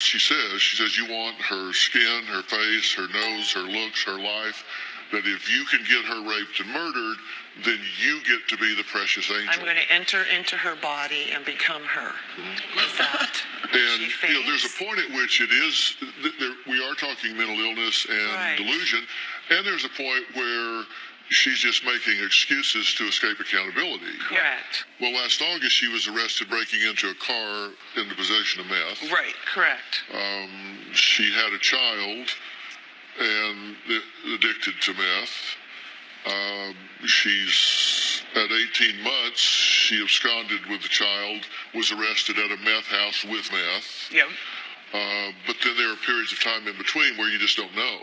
She says you want her skin, her face, her nose, her looks, her life, that if you can get her raped and murdered, then you get to be the precious angel. I'm going to enter into her body and become her. Is that and there's a point at which it is, we are talking mental illness and delusion, and there's a point where she's just making excuses to escape accountability. Correct. Well, last August, she was arrested breaking into a car in the possession of meth. Right, correct. She had a child and addicted to meth. She's at 18 months, she absconded with the child, was arrested at a meth house with meth. Yep. But then there are periods of time in between where you just don't know.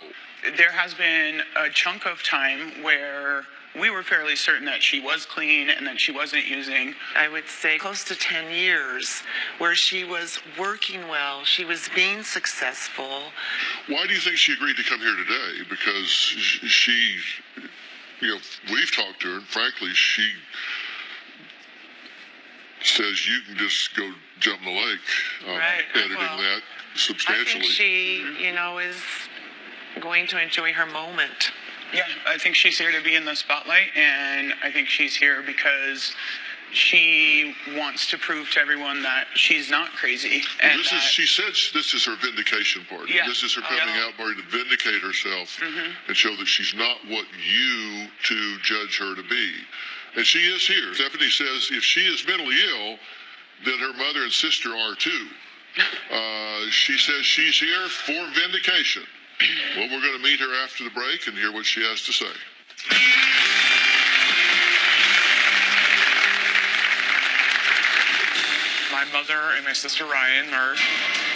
There has been a chunk of time where we were fairly certain that she was clean and that she wasn't using. I would say close to 10 years where she was working well, she was being successful. Why do you think she agreed to come here today? Because she, we've talked to her, and frankly, she says you can just go jump in the lake, editing that substantially. I think she, is going to enjoy her moment. Yeah, I think she's here to be in the spotlight, and I think she's here because she wants to prove to everyone that she's not crazy. And she said this is her vindication party. Yeah. This is her coming out party to vindicate herself and show that she's not what you two judge her to be. And she is here. Stephanie says if she is mentally ill, then her mother and sister are too. She says she's here for vindication. Well, we're going to meet her after the break and hear what she has to say. My mother and my sister Ryan are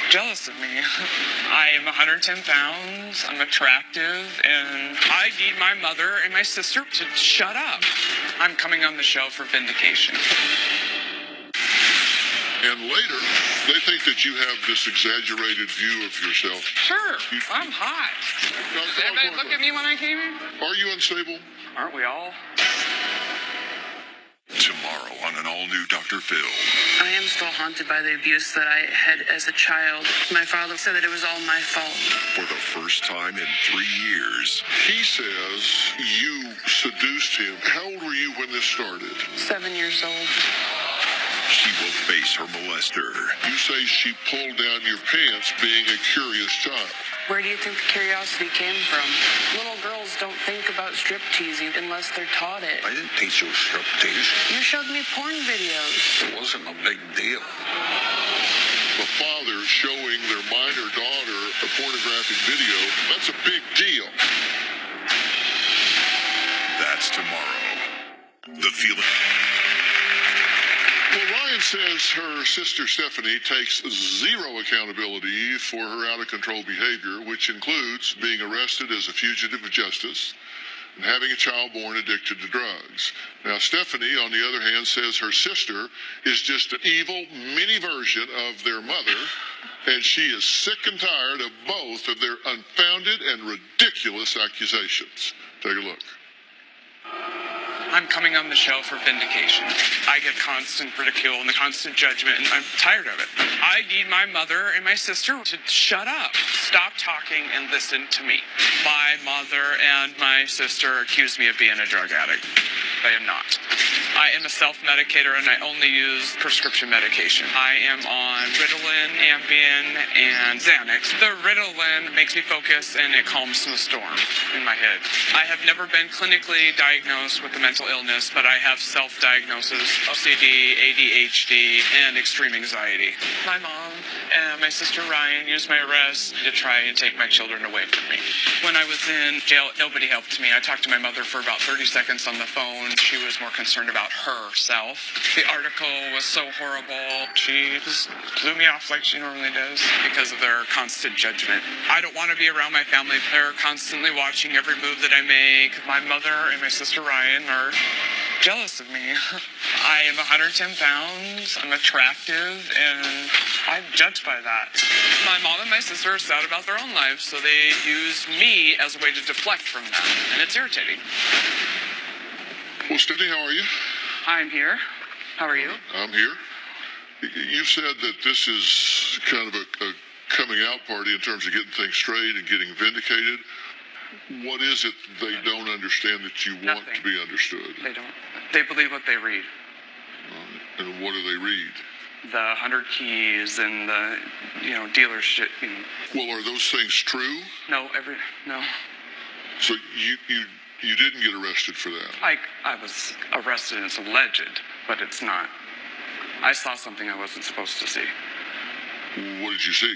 jealous of me. I am 110 pounds, I'm attractive, and I need my mother and my sister to shut up. I'm coming on the show for vindication. And later, they think that you have this exaggerated view of yourself. Sure, I'm hot. Did everybody look at me when I came in? Are you unstable? Aren't we all? Tomorrow on an all-new Dr. Phil. I am still haunted by the abuse that I had as a child. My father said that it was all my fault. For the first time in 3 years. He says you seduced him. How old were you when this started? 7 years old. She will face her molester. You say she pulled down your pants being a curious child. Where do you think the curiosity came from? Little girls don't think about strip teasing unless they're taught it. I didn't teach you strip tease. You showed me porn videos. It wasn't a big deal. The father showing their minor daughter a pornographic video, that's a big deal. That's tomorrow. The feeling. Well, Ryan says her sister Stephanie takes zero accountability for her out-of-control behavior, which includes being arrested as a fugitive of justice and having a child born addicted to drugs. Now, Stephanie, on the other hand, says her sister is just an evil mini version of their mother, and she is sick and tired of both of their unfounded and ridiculous accusations. Take a look. I'm coming on the show for vindication. I get constant ridicule and the constant judgment, and I'm tired of it. I need my mother and my sister to shut up. Stop talking and listen to me. My mother and my sister accuse me of being a drug addict. I am not. I am a self-medicator, and I only use prescription medication. I am on Ritalin, Ambien, and Xanax. The Ritalin makes me focus, and it calms the storm in my head. I have never been clinically diagnosed with a mental illness, but I have self-diagnosis, OCD, ADHD, and extreme anxiety. My mom and my sister Ryan used my arrest to try and take my children away from me. When I was in jail, nobody helped me. I talked to my mother for about 30 seconds on the phone. She was more concerned about herself. The article was so horrible. She just blew me off like she normally does because of their constant judgment. I don't want to be around my family. They're constantly watching every move that I make. My mother and my sister Ryan are jealous of me. I am 110 pounds, I'm attractive, and I'm judged by that. My mom and my sister are sad about their own lives, so they use me as a way to deflect from that, and it's irritating. Well, Stephanie, how are you? I'm here. How are you? I'm here. You said that this is kind of a coming out party in terms of getting things straight and getting vindicated. What is it they don't understand that you want to Nothing. be understood? They don't. They believe what they read. And what do they read? The 100 keys and the, dealership. Well, are those things true? No. So you didn't get arrested for that? I was arrested. It's alleged, but it's not. I saw something I wasn't supposed to see. What did you see?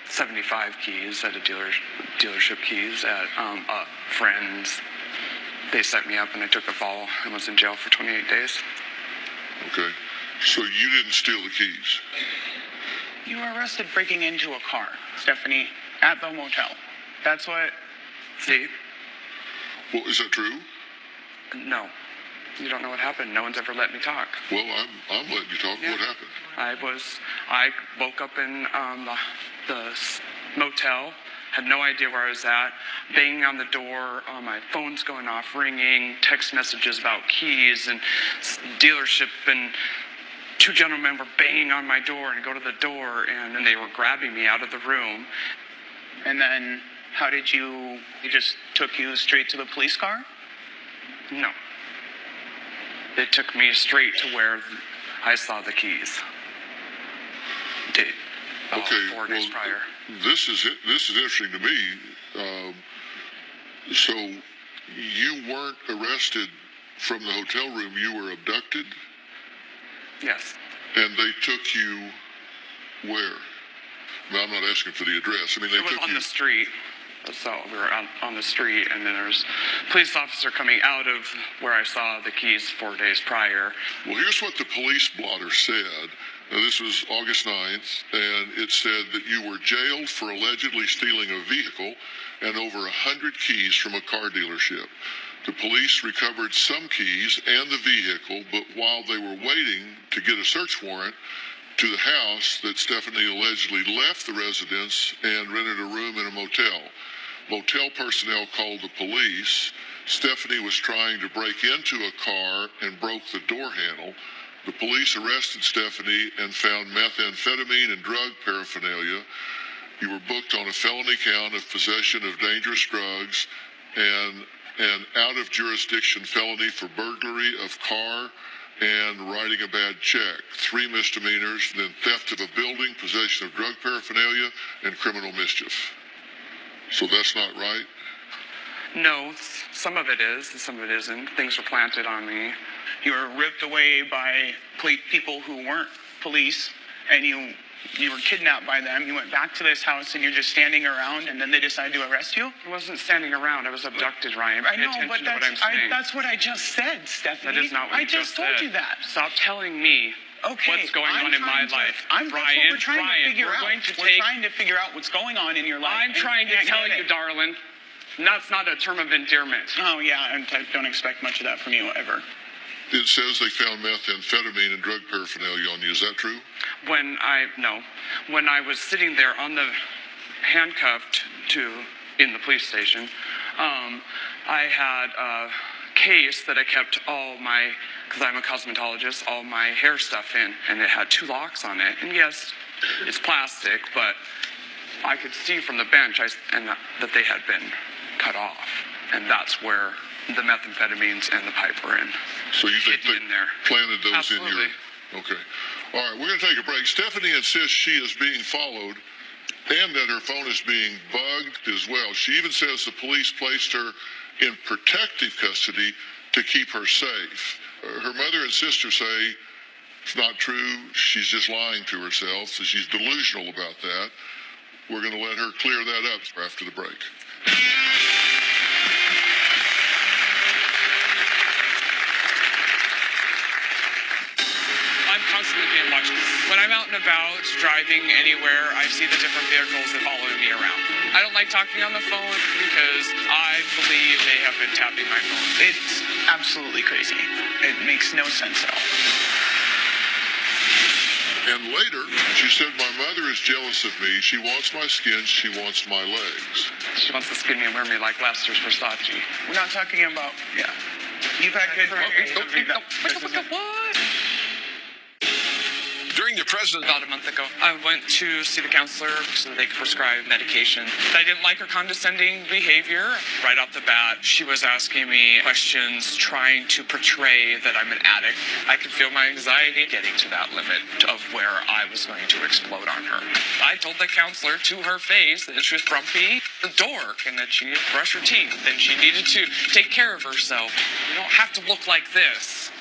75 keys at a dealership keys at friends. They set me up and I took the fall and was in jail for 28 days. Okay. So you didn't steal the keys? You were arrested breaking into a car, Stephanie, at the motel. That's what... See? Well, is that true? No. You don't know what happened. No one's ever let me talk. Well, I'm letting you talk. Yeah. What happened? I woke up in the motel, had no idea where I was at, banging on the door, my phone's going off, ringing, text messages about keys and dealership, and two gentlemen were banging on my door, and I go to the door, and then they were grabbing me out of the room. And then how did you... They just took you straight to the police car? No. They took me straight to where I saw the keys. Okay, 4 days prior. This is interesting to me. So you weren't arrested from the hotel room. You were abducted? Yes. And they took you where? Well, I'm not asking for the address. I mean, they It was took on you... the street. So we were on the street, and then there was a police officer coming out of where I saw the keys 4 days prior. Well, here's what the police blotter said. Now, this was August 9th, and it said that you were jailed for allegedly stealing a vehicle and over 100 keys from a car dealership. The police recovered some keys and the vehicle, but while they were waiting to get a search warrant to the house that Stephanie allegedly left the residence and rented a room in a motel. Motel personnel called the police. Stephanie was trying to break into a car and broke the door handle. The police arrested Stephanie and found methamphetamine and drug paraphernalia. You were booked on a felony count of possession of dangerous drugs and an out-of-jurisdiction felony for burglary of car and writing a bad check. 3 misdemeanors, then theft of a building, possession of drug paraphernalia, and criminal mischief. So that's not right? No, some of it is, and some of it isn't. Things were planted on me. You were ripped away by people who weren't police, and you were kidnapped by them. You went back to this house, and you're just standing around, and then they decided to arrest you? I wasn't standing around. I was abducted, Ryan. I Pay know, attention but to what I'm saying. that's what I just said, Stephanie. That is not what you just told said. you that. Stop telling me what's going on in my life. That's what we're trying to figure out. We're trying to figure out what's going on in your life. I'm trying to tell you, darling. That's not a term of endearment. Oh, yeah, I don't expect much of that from you ever. It says they found methamphetamine and drug paraphernalia on you. Is that true? When I was sitting there on the handcuffed in the police station, I had a case that I kept all my, because I'm a cosmetologist, all my hair stuff in, and it had 2 locks on it. And yes, it's plastic, but I could see from the bench that they had been cut off, and that's where the methamphetamines and the pipe were in. So you think they in there. planted those Absolutely. in your... Okay. All right, we're going to take a break. Stephanie insists she is being followed and that her phone is being bugged as well. She even says the police placed her in protective custody to keep her safe. Her mother and sister say it's not true. She's just lying to herself, so she's delusional about that. We're going to let her clear that up after the break. I'm constantly being watched. When I'm out and about, driving anywhere, I see the different vehicles that follow me around. I don't like talking on the phone because I believe they have been tapping my phone. It's absolutely crazy. It makes no sense at all. And later, she said, my mother is jealous of me. She wants my skin. She wants my legs. She wants to skin me and wear me like Lester's Versace. We're not talking about, yeah. You've had good... What? During Running your president. About a month ago, I went to see the counselor so that they could prescribe medication. I didn't like her condescending behavior. Right off the bat, she was asking me questions, trying to portray that I'm an addict. I could feel my anxiety getting to that limit of where I was going to explode on her. I told the counselor to her face that she was grumpy, a dork, and that she needed to brush her teeth, and she needed to take care of herself. You don't have to look like this.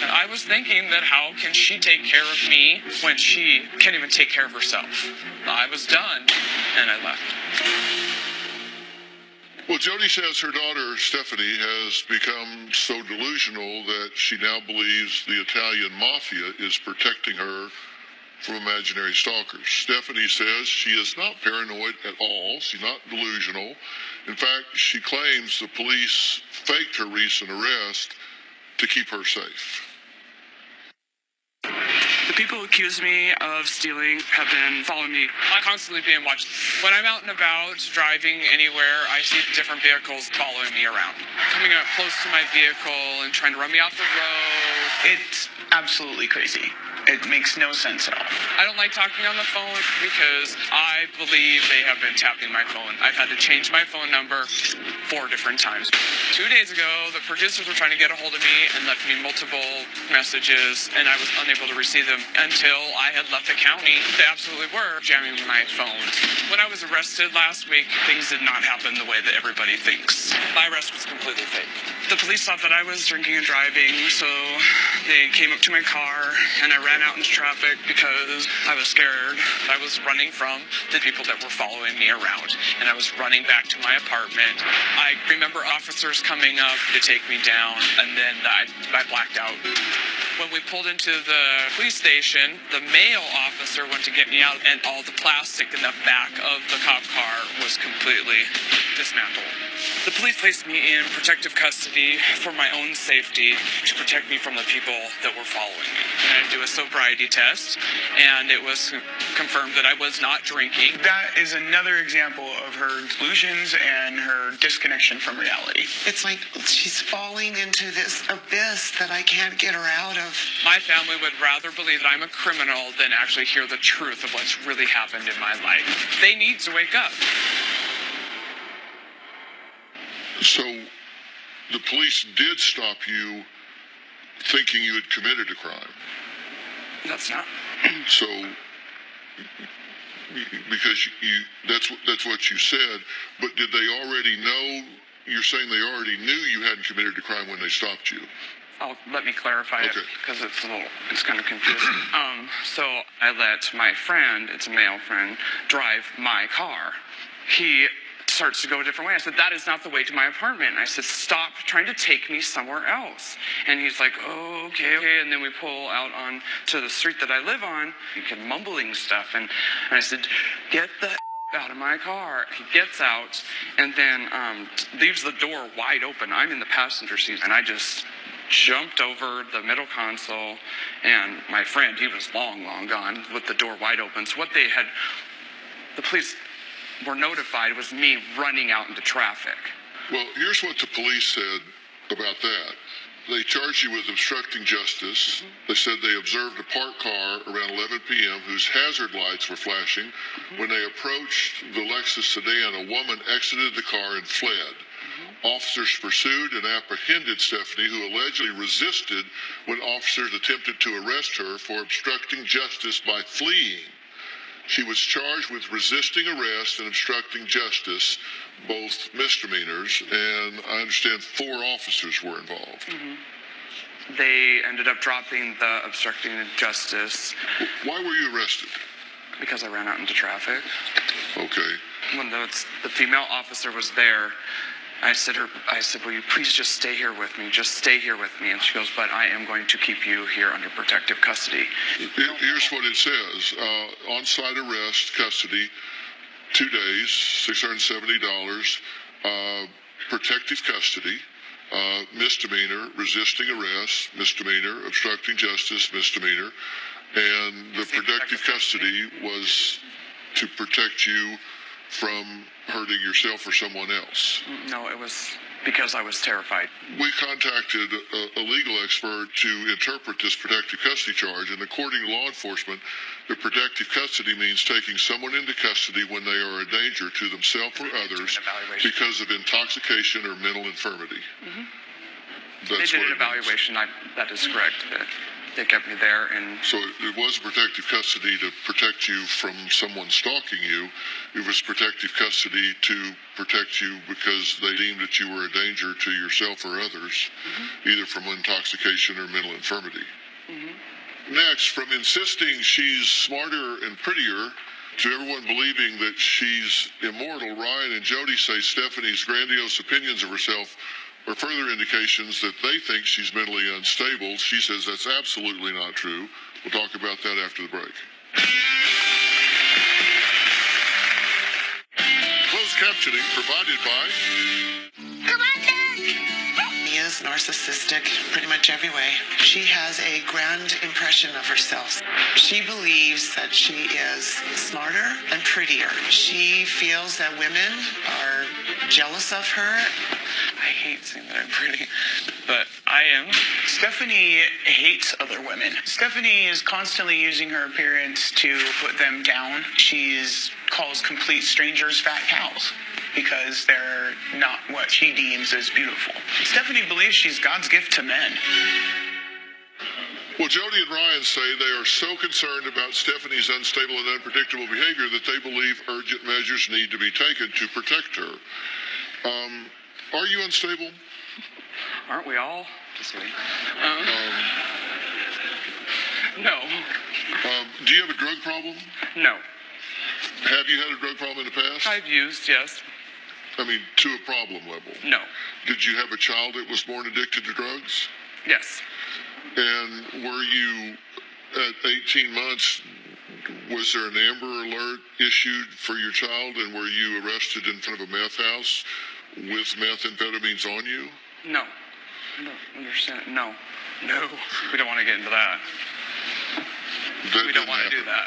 And I was thinking that how can she take care of me when she can't even take care of herself? I was done, and I left. Well, Jody says her daughter, Stephanie, has become so delusional that she now believes the Italian mafia is protecting her from imaginary stalkers. Stephanie says she is not paranoid at all. She's not delusional. In fact, she claims the police faked her recent arrest to keep her safe. The people who accuse me of stealing have been following me. I'm constantly being watched. When I'm out and about, driving anywhere, I see different vehicles following me around. Coming up close to my vehicle and trying to run me off the road. It's absolutely crazy. It makes no sense at all. I don't like talking on the phone because I believe they have been tapping my phone. I've had to change my phone number 4 different times. 2 days ago, the producers were trying to get a hold of me and left me multiple messages, and I was unable to receive them until I had left the county. They absolutely were jamming my phone. When I was arrested last week, things did not happen the way that everybody thinks. My arrest was completely fake. The police thought that I was drinking and driving, so they came up to my car, and I ran out into traffic because I was scared. I was running from the people that were following me around, and I was running back to my apartment. I remember officers coming up to take me down, and then I blacked out. When we pulled into the police station, the male officer went to get me out, and all the plastic in the back of the cop car was completely dismantled. The police placed me in protective custody for my own safety to protect me from the people that were following me. And I had to do a sobriety test, and it was confirmed that I was not drinking. That is another example of her delusions and her disconnection from reality. It's like she's falling into this abyss that I can't get her out of. My family would rather believe that I'm a criminal than actually hear the truth of what's really happened in my life. They need to wake up. So the police did stop you thinking you had committed a crime. That's not. So because that's what you said, but did they already know? You're saying they already knew you hadn't committed a crime when they stopped you. Oh, let me clarify Okay. it because it's kind of confusing. So I let my friend, it's a male friend, drive my car. He starts to go a different way. I said, that is not the way to my apartment. And I said, stop trying to take me somewhere else. And he's like, oh, okay. And then we pull out on to the street that I live on. He kept mumbling stuff. And I said, get the out of my car. He gets out and then leaves the door wide open. I'm in the passenger seat, and I just jumped over the middle console, and my friend, he was long gone with the door wide open. So what the police were notified was me running out into traffic. Well, here's what the police said about that. They charged you with obstructing justice. Mm-hmm. They said they observed a parked car around 11 p.m. whose hazard lights were flashing. Mm-hmm. When they approached the Lexus sedan, a woman exited the car and fled. Mm-hmm. Officers pursued and apprehended Stephanie, who allegedly resisted when officers attempted to arrest her for obstructing justice by fleeing. She was charged with resisting arrest and obstructing justice, both misdemeanors, and I understand 4 officers were involved. Mm-hmm. They ended up dropping the obstructing justice. Why were you arrested? Because I ran out into traffic. Okay. When the female officer was there, I said, will you please just stay here with me? Just stay here with me. And she goes, but I am going to keep you here under protective custody. Here's what it says. On-site arrest, custody, 2 days, $670. Protective custody, misdemeanor, resisting arrest, misdemeanor, obstructing justice, misdemeanor. And the protective custody was to protect you from hurting yourself or someone else? No, it was because I was terrified. We contacted a legal expert to interpret this protective custody charge, and according to law enforcement, the protective custody means taking someone into custody when they are a danger to themselves or others because of intoxication or mental infirmity. They did an evaluation. That is correct. They kept me there, and so it was protective custody to protect you from someone stalking you. It was protective custody to protect you because they deemed that you were a danger to yourself or others, either from intoxication or mental infirmity. Next, from insisting she's smarter and prettier to everyone believing that she's immortal, Ryan and Jody say Stephanie's grandiose opinions of herself are further indications that they think she's mentally unstable. She says that's absolutely not true. We'll talk about that after the break. Closed captioning provided by... Come on, Dad! He is narcissistic pretty much every way. She has a grand impression of herself. She believes that she is smarter and prettier. She feels that women are jealous of her. I hate saying that I'm pretty, but I am. Stephanie hates other women. Stephanie is constantly using her appearance to put them down. She calls complete strangers fat cows because they're not what she deems as beautiful. Stephanie believes she's God's gift to men. Well, Jody and Ryan say they are so concerned about Stephanie's unstable and unpredictable behavior that they believe urgent measures need to be taken to protect her. Are you unstable? Aren't we all? Just kidding. No. Do you have a drug problem? No. Have you had a drug problem in the past? I've used, yes. I mean, to a problem level. No. Did you have a child that was born addicted to drugs? Yes. And were you, at 18 months, was there an Amber Alert issued for your child, and were you arrested in front of a meth house with methamphetamines on you? No. I don't understand. No. No. We don't want to get into that. We don't want to do that.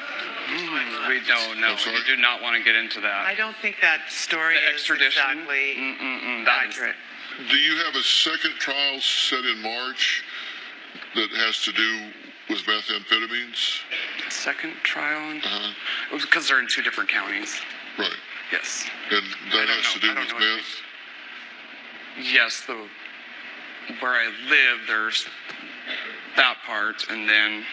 We don't. No. We do not want to get into that. I don't think that story The is extradition? exactly That is- accurate. Do you have a second trial set in March that has to do with methamphetamines? Second trial? Uh-huh. It was because they're in two different counties. Right. Yes. And that I don't has to know. do I with don't know meth? Yes, where I live, there's that part, and then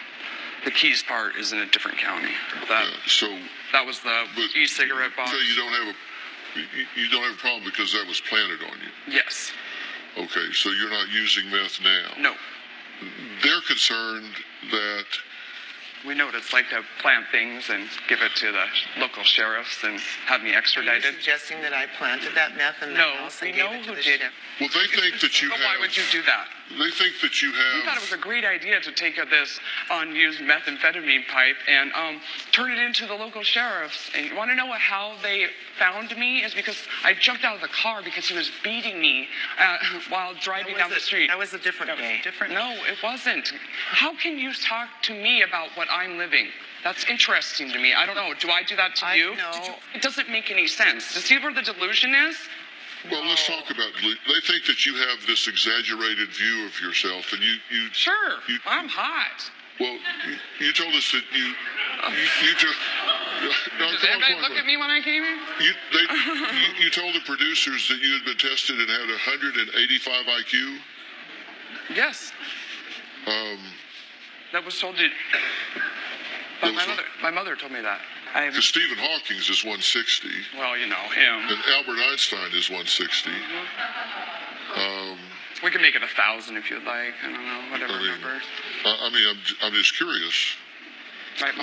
the Keys part is in a different county. That was the but e-cigarette box. So you don't have a problem because that was planted on you? Yes. Okay, so you're not using meth now? No. They're concerned that... We know what it's like to plant things and give it to the local sheriffs and have me Are you extradited. suggesting that I planted that meth in the No, house we and gave know it to who the did it. sheriff? Well, they think that you But have... why would you do that? They think that you have... We thought it was a great idea to take this unused methamphetamine pipe and turn it into the local sheriffs. And you want to know how they found me? Is because I jumped out of the car because he was beating me while driving down the street. That was a different day. No, it wasn't. How can you talk to me about what I'm living? That's interesting to me. I don't know. Do I do that to you? No. It doesn't make any sense. To see where the delusion is? Well, let's talk about... They think that you have this exaggerated view of yourself, and you Sure. I'm hot. well, you told us that you just... No, Did come on, anybody come on, look come at on. me when I came in? You told the producers that you had been tested and had 185 IQ? Yes. That was told to... That was My mother told me that. Because Stephen Hawking's is 160, Well, you know, him. and Albert Einstein is 160. We can make it 1,000 if you'd like. I don't know, whatever number. I'm just curious. Right.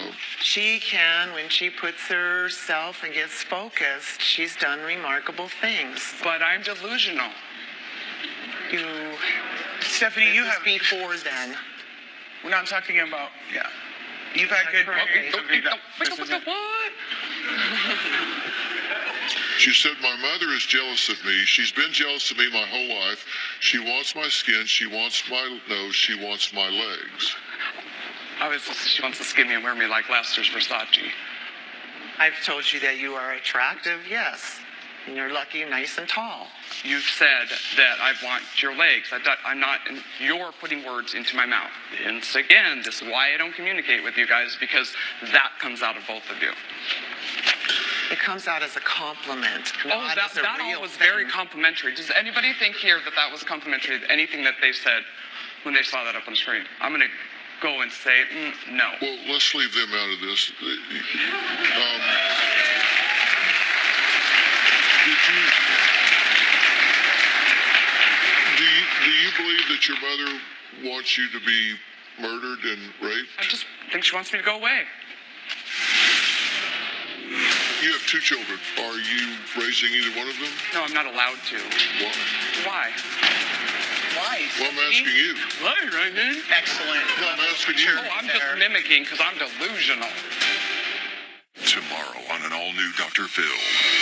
She can, when she puts herself and gets focused, she's done remarkable things. But I'm delusional. Stephanie, you This is have... before then. We're not talking about... Yeah. You've had good... What? She said, my mother is jealous of me. She's been jealous of me my whole life. She wants my skin. She wants my nose. She wants my legs. She wants to skin me and wear me like Lester's Versace. I've told you that you are attractive, yes. And you're lucky, nice and tall. You've said that I want your legs. I'm not, you're putting words into my mouth. And again, this is why I don't communicate with you guys, because that comes out of both of you. It comes out as a compliment, not as a that real all was thing. very complimentary. Does anybody think here that that was complimentary, anything that they said when they saw that up on the screen? I'm going to go and say, no. Well, let's leave them out of this. Do you believe that your mother wants you to be murdered and raped? I just think she wants me to go away. You have 2 children. Are you raising either one of them? No, I'm not allowed to. Why? Why? Why? Well, I'm asking you. Why, right then? Excellent. No, I'm asking you. Oh, I'm just mimicking because I'm delusional. Tomorrow on an all-new Dr. Phil.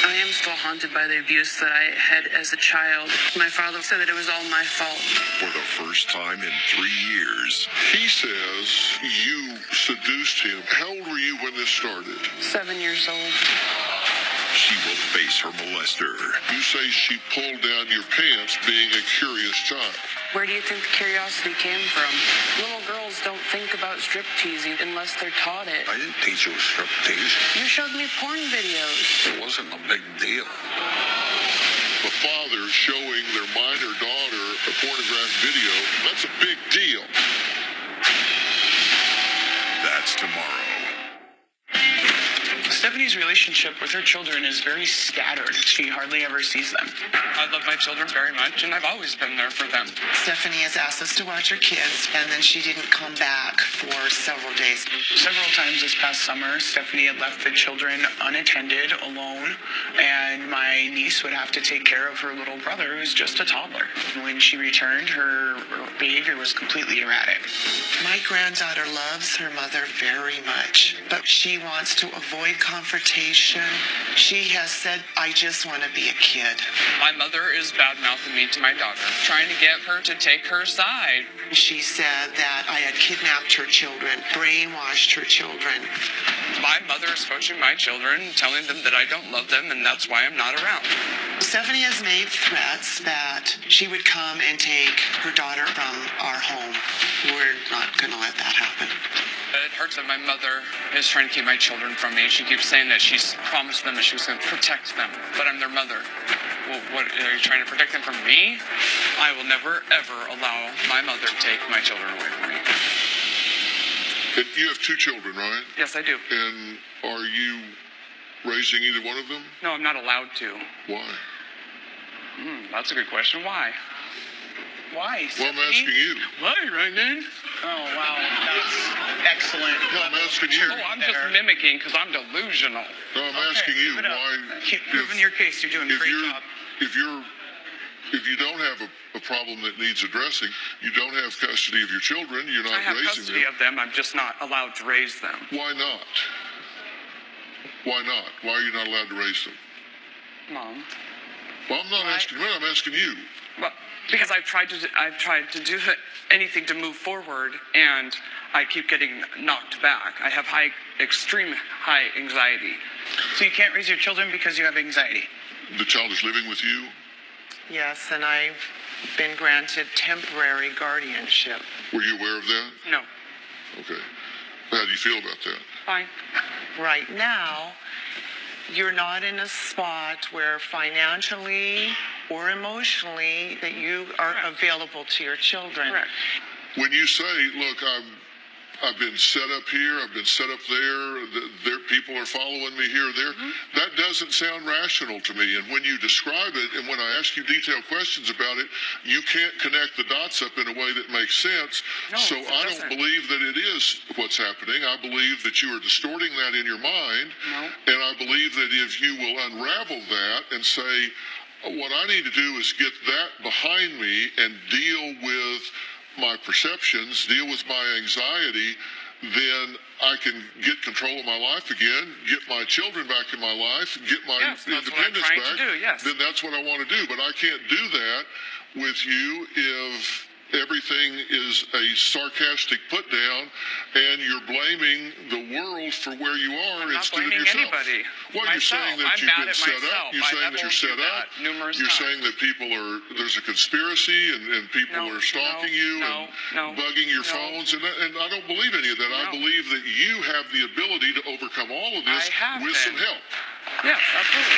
I am still haunted by the abuse that I had as a child. My father said that it was all my fault. For the first time in 3 years, He says you seduced him. How old were you when this started? 7 years old. she will face her molester. You say she pulled down your pants being a curious child. Where do you think the curiosity came from? Little girls don't think about strip teasing unless they're taught it. I didn't teach you striptease. You showed me porn videos. It wasn't a big deal. The father showing their minor daughter a pornographic video, that's a big deal. That's tomorrow. Stephanie's relationship with her children is very scattered. She hardly ever sees them. I love my children very much, and I've always been there for them. Stephanie has asked us to watch her kids, and then she didn't come back for several days. Several times this past summer, Stephanie had left the children unattended, alone, and my niece would have to take care of her little brother, who's just a toddler. When she returned, her behavior was completely erratic. My granddaughter loves her mother very much, but she wants to avoid confrontation. She has said, I just want to be a kid. My mother is bad-mouthing me to my daughter, trying to get her to take her side. She said that I had kidnapped her children, brainwashed her children. My mother is coaching my children, telling them that I don't love them, and that's why I'm not around. Stephanie has made threats that she would come and take her daughter from our home. We're not going to let that happen. It hurts that my mother is trying to keep my children from me. She keeps saying that she's promised them that she was going to protect them, but I'm their mother. Well, what, are you trying to protect them from me? I will never, ever allow my mother to take my children away from me. And you have 2 children, right? Yes, I do. And are you raising either one of them? No, I'm not allowed to. Why? That's a good question. Why? Why, Well, I'm Stephanie? asking you. Why, right then? Oh, wow. That's excellent. No, I'm asking you. Oh, I'm just mimicking because I'm delusional. No, I'm asking you keep it up. why. Keep proving your case. You're doing a great job. If you don't have a problem that needs addressing, you don't have custody of your children, you're not I have raising custody them. of them. I'm just not allowed to raise them. Why not? Why not? Why are you not allowed to raise them? Mom. Well, I'm not asking them. I'm asking you. Well, because I've tried to do anything to move forward, and I keep getting knocked back. I have extreme high anxiety. So you can't raise your children because you have anxiety? The child is living with you. Yes, and I've been granted temporary guardianship. Were you aware of that? No. Okay. How do you feel about that? Fine. Right now, you're not in a spot where financially or emotionally that you are available to your children. Correct. When you say, look, I've been set up here, I've been set up there, people are following me here or there, that doesn't sound rational to me. And when you describe it, and when I ask you detailed questions about it, you can't connect the dots up in a way that makes sense. No, so it I doesn't. don't believe that it is what's happening. I believe that you are distorting that in your mind. No. And I believe that if you will unravel that and say, what I need to do is get that behind me and deal with my perceptions, deal with my anxiety, then I can get control of my life again, get my children back in my life, get my Yes, that's what I'm independence trying back. to do, yes. Then that's what I want to do. But I can't do that with you if everything is a sarcastic put down, and you're blaming the world for where you are I'm not instead of blaming yourself. anybody. Well, you're saying that I'm you've mad been at set myself. up. You're saying that you're set up. Numerous You're times. saying that there's a conspiracy and people are stalking you and bugging your phones. And I don't believe any of that. I believe that you have the ability to overcome all of this with some help. Yes, absolutely.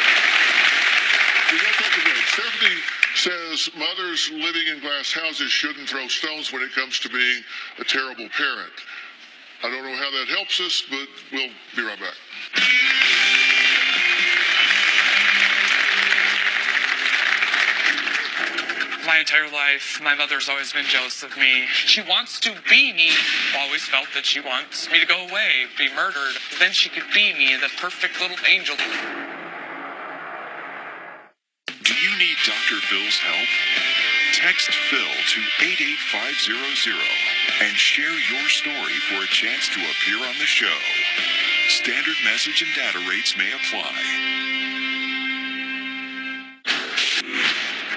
We're going to take a break. Stephanie says mothers living in glass houses shouldn't throw stones when it comes to being a terrible parent. I don't know how that helps us, but we'll be right back. My entire life, my mother's always been jealous of me. She wants to be me. Always felt that she wants me to go away, be murdered. Then she could be me, the perfect little angel. Do you need Dr. Phil's help? Text Phil to 88500 and share your story for a chance to appear on the show. Standard message and data rates may apply.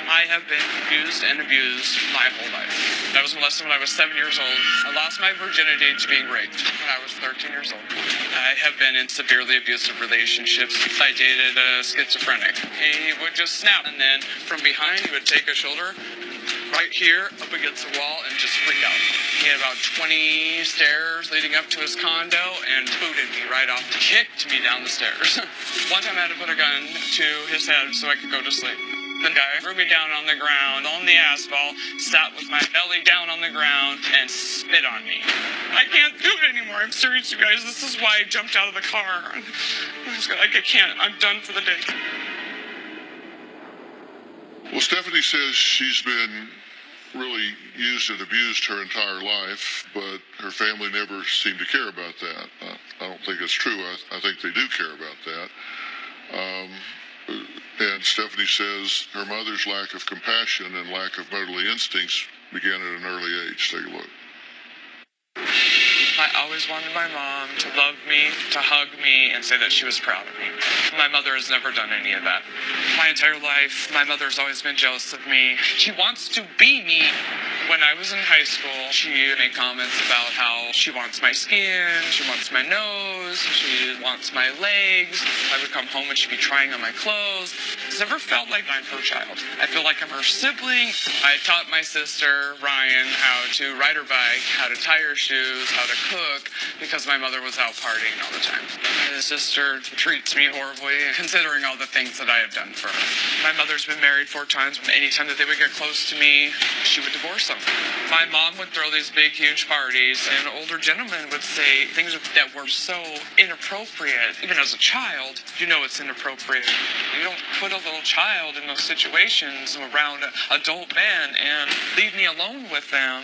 I have been abused and abused my whole life. I was molested when I was 7 years old. I lost my virginity to being raped when I was 13 years old. I have been in severely abusive relationships. I dated a schizophrenic. He would just snap, and then from behind he would take a shoulder right here up against the wall and just freak out. He had about 20 stairs leading up to his condo and booted me right off. Kicked me down the stairs. One time I had to put a gun to his head so I could go to sleep. The guy threw me down on the ground, on the asphalt, sat with my belly down on the ground, and spit on me. I can't do it anymore. I'm serious, you guys. This is why I jumped out of the car. I can't. I'm done for the day. Well, Stephanie says she's been really used and abused her entire life, but her family never seemed to care about that. I don't think it's true. I think they do care about that. And Stephanie says her mother's lack of compassion and lack of motherly instincts began at an early age. Take a look. I always wanted my mom to love me, to hug me, and say that she was proud of me. My mother has never done any of that. My entire life, my mother's always been jealous of me. She wants to be me. When I was in high school, she made comments about how she wants my skin, she wants my nose, she wants my legs. I would come home and she'd be trying on my clothes. It's never felt like I'm her child. I feel like I'm her sibling. I taught my sister, Ryan, how to ride her bike, how to tie her shoes, how to cook, because my mother was out partying all the time. My sister treats me horribly, considering all the things that I have done for her. My mother's been married 4 times. Anytime that they would get close to me, she would divorce them. My mom would throw these big, huge parties, and older gentlemen would say things that were so inappropriate. Even as a child, you know it's inappropriate. You don't put a little child in those situations around adult men and leave me alone with them.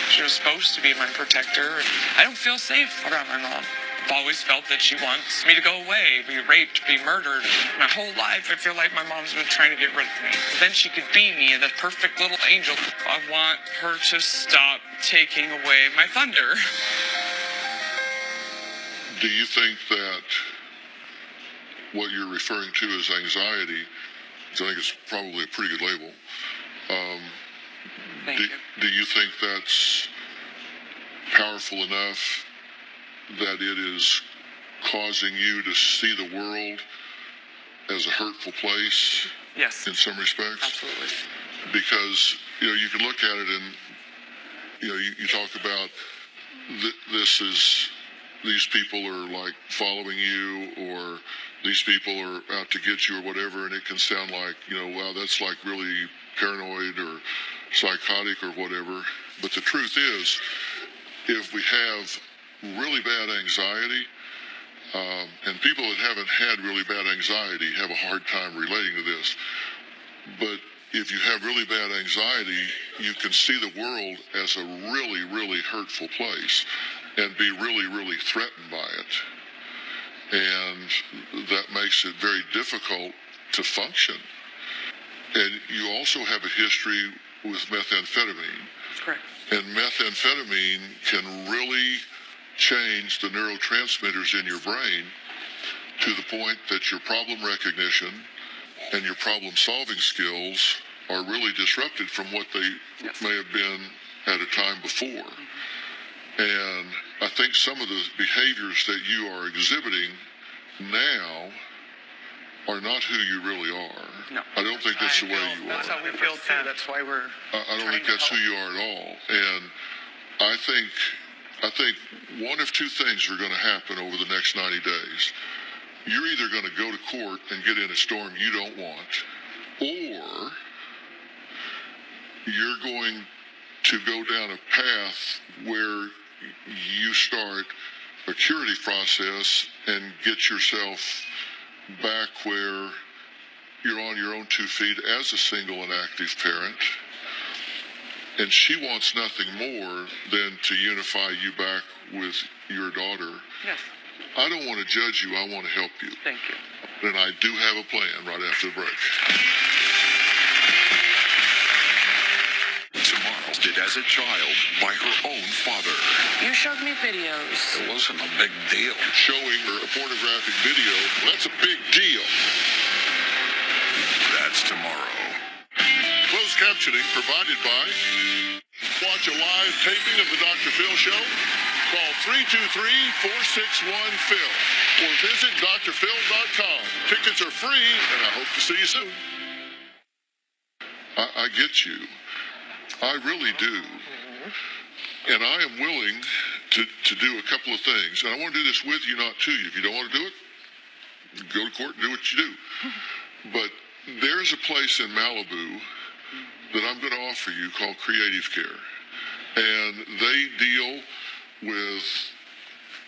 She was supposed to be my protector. I don't feel safe around my mom. I've always felt that she wants me to go away, be raped, be murdered. My whole life, I feel like my mom's been trying to get rid of me. Then she could be me, the perfect little angel. I want her to stop taking away my thunder. Do you think that what you're referring to as anxiety, I think it's probably a pretty good label, Thank you. do you think that's powerful enough that it is causing you to see the world as a hurtful place? Yes. In some respects? Absolutely. Because, you can look at it and, you talk about these people are like following you, or these people are out to get you or whatever, and it can sound like, wow, that's like really paranoid or psychotic or whatever. But the truth is, if we have really bad anxiety, and people that haven't had really bad anxiety have a hard time relating to this, but if you have really bad anxiety, you can see the world as a really, really hurtful place and be really, really threatened by it. And that makes it very difficult to function. And you also have a history with methamphetamine. That's correct. And methamphetamine can really change the neurotransmitters in your brain to the point that your problem recognition and your problem solving skills are really disrupted from what they may have been at a time before. And I think some of the behaviors that you are exhibiting now are not who you really are. No. I don't think that's the way you That's how are. we feel too. That's why we're. I don't think that's who you are at all. And I think one of two things are going to happen over the next 90 days. You're either going to go to court and get in a storm you don't want, or you're going to go down a path where you start a curative process and get yourself back where you're on your own 2 feet as a single and active parent. And she wants nothing more than to unify you back with your daughter. Yes. I don't want to judge you. I want to help you. Thank you. And I do have a plan right after the break. Tamara did as a child by her own father. You showed me videos. It wasn't a big deal. Showing her a pornographic video, that's a big deal. That's tomorrow. Closed captioning provided by. Watch a live taping of the Dr. Phil Show. Call 323-461-PHIL or visit drphil.com. Tickets are free, and I hope to see you soon. I get you. I really do. And I am willing to do a couple of things. And I want to do this with you, not to you. If you don't want to do it, go to court and do what you do. But there's a place in Malibu that I'm going to offer you called Creative Care. And they deal with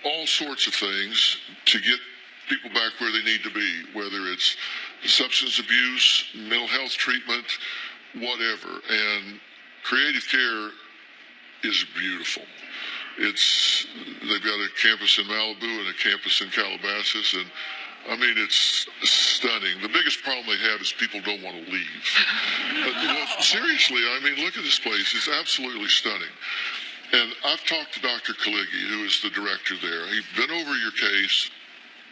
all sorts of things to get people back where they need to be, whether it's substance abuse, mental health treatment, whatever. And Creative Care is beautiful. They've got a campus in Malibu and a campus in Calabasas, and I mean, it's stunning. The biggest problem they have is people don't want to leave. Well, seriously, I mean, look at this place. It's absolutely stunning. And I've talked to Dr. Kaligi, who is the director there. He's been over your case.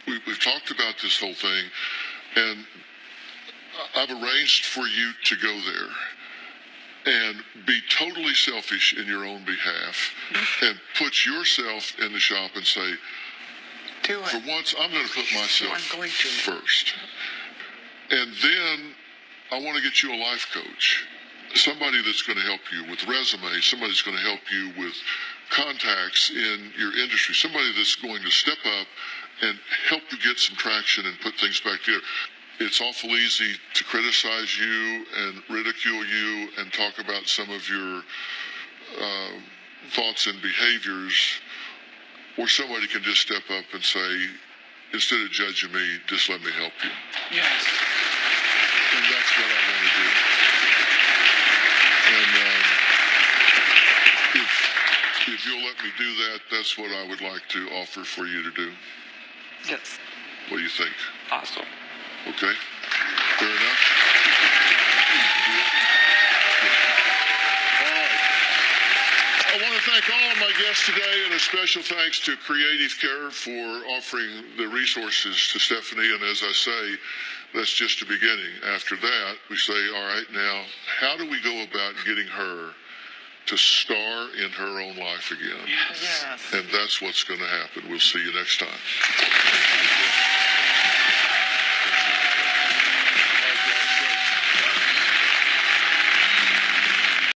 We've talked about this whole thing, and I've arranged for you to go there and be totally selfish in your own behalf and put yourself in the shop and say, Do it. for once, I'm going to put myself I'm going to. first. And then I want to get you a life coach, somebody that's going to help you with resume, somebody that's going to help you with contacts in your industry, somebody that's going to step up and help you get some traction and put things back together. It's awful easy to criticize you and ridicule you and talk about some of your thoughts and behaviors, or somebody can just step up and say, instead of judging me, just let me help you. Yes. And that's what I want to do. And if you'll let me do that, that's what I would like to offer for you to do. Yes. What do you think? Awesome. Okay? Fair enough? All right. I want to thank all of my guests today, and a special thanks to Creative Care for offering the resources to Stephanie. And as I say, that's just the beginning. After that, we say, all right, now, how do we go about getting her to star in her own life again? Yes. Yes. And that's what's going to happen. We'll see you next time.